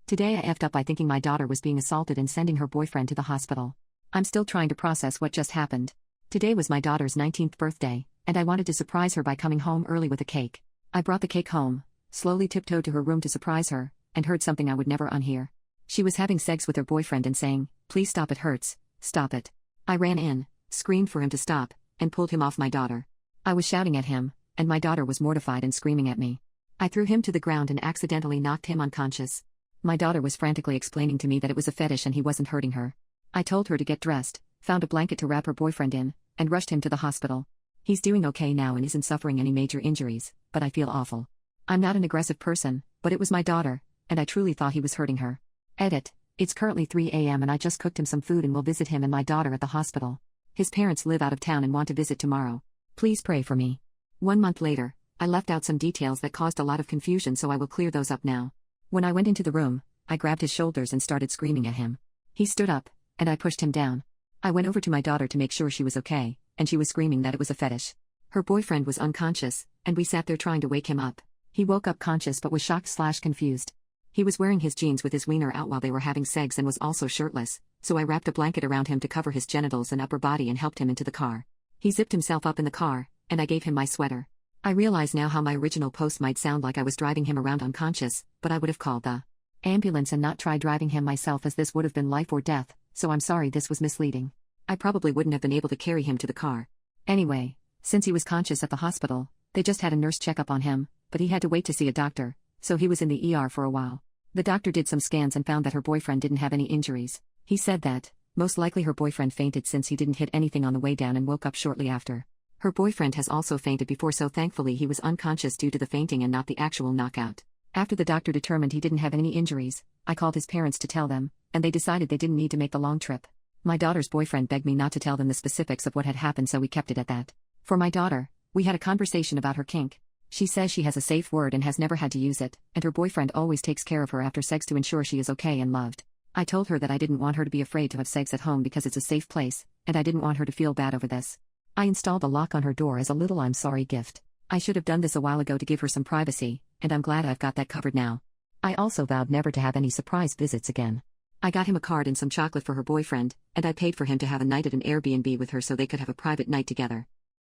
Today I effed up by thinking my daughter was being assaulted and sending her boyfriend to the hospital. I'm still trying to process what just happened. Today was my daughter's 19th birthday, and I wanted to surprise her by coming home early with a cake. I brought the cake home, slowly tiptoed to her room to surprise her, and heard something I would never unhear. She was having sex with her boyfriend and saying, "Please stop, it hurts, stop it." I ran in, screamed for him to stop, and pulled him off my daughter. I was shouting at him, and my daughter was mortified and screaming at me. I threw him to the ground and accidentally knocked him unconscious. My daughter was frantically explaining to me that it was a fetish and he wasn't hurting her. I told her to get dressed, found a blanket to wrap her boyfriend in, and rushed him to the hospital. He's doing okay now and isn't suffering any major injuries, but I feel awful. I'm not an aggressive person, but it was my daughter, and I truly thought he was hurting her. Edit. It's currently 3 a.m. and I just cooked him some food and will visit him and my daughter at the hospital. His parents live out of town and want to visit tomorrow. Please pray for me. 1 month later, I left out some details that caused a lot of confusion, so I will clear those up now. When I went into the room, I grabbed his shoulders and started screaming at him. He stood up, and I pushed him down. I went over to my daughter to make sure she was okay, and she was screaming that it was a fetish. Her boyfriend was unconscious, and we sat there trying to wake him up. He woke up conscious but was shocked/confused. He was wearing his jeans with his wiener out while they were having sex and was also shirtless, so I wrapped a blanket around him to cover his genitals and upper body and helped him into the car. He zipped himself up in the car, and I gave him my sweater. I realize now how my original post might sound like I was driving him around unconscious, but I would have called the ambulance and not tried driving him myself, as this would have been life or death, so I'm sorry this was misleading. I probably wouldn't have been able to carry him to the car. Anyway, since he was conscious at the hospital, they just had a nurse check up on him, but he had to wait to see a doctor, so he was in the ER for a while. The doctor did some scans and found that her boyfriend didn't have any injuries. He said that, most likely her boyfriend fainted since he didn't hit anything on the way down and woke up shortly after. Her boyfriend has also fainted before, so thankfully he was unconscious due to the fainting and not the actual knockout. After the doctor determined he didn't have any injuries, I called his parents to tell them, and they decided they didn't need to make the long trip. My daughter's boyfriend begged me not to tell them the specifics of what had happened, so we kept it at that. For my daughter, we had a conversation about her kink. She says she has a safe word and has never had to use it, and her boyfriend always takes care of her after sex to ensure she is okay and loved. I told her that I didn't want her to be afraid to have sex at home because it's a safe place, and I didn't want her to feel bad over this. I installed a lock on her door as a little "I'm sorry" gift. I should have done this a while ago to give her some privacy, and I'm glad I've got that covered now. I also vowed never to have any surprise visits again. I got him a card and some chocolate for her boyfriend, and I paid for him to have a night at an Airbnb with her so they could have a private night together.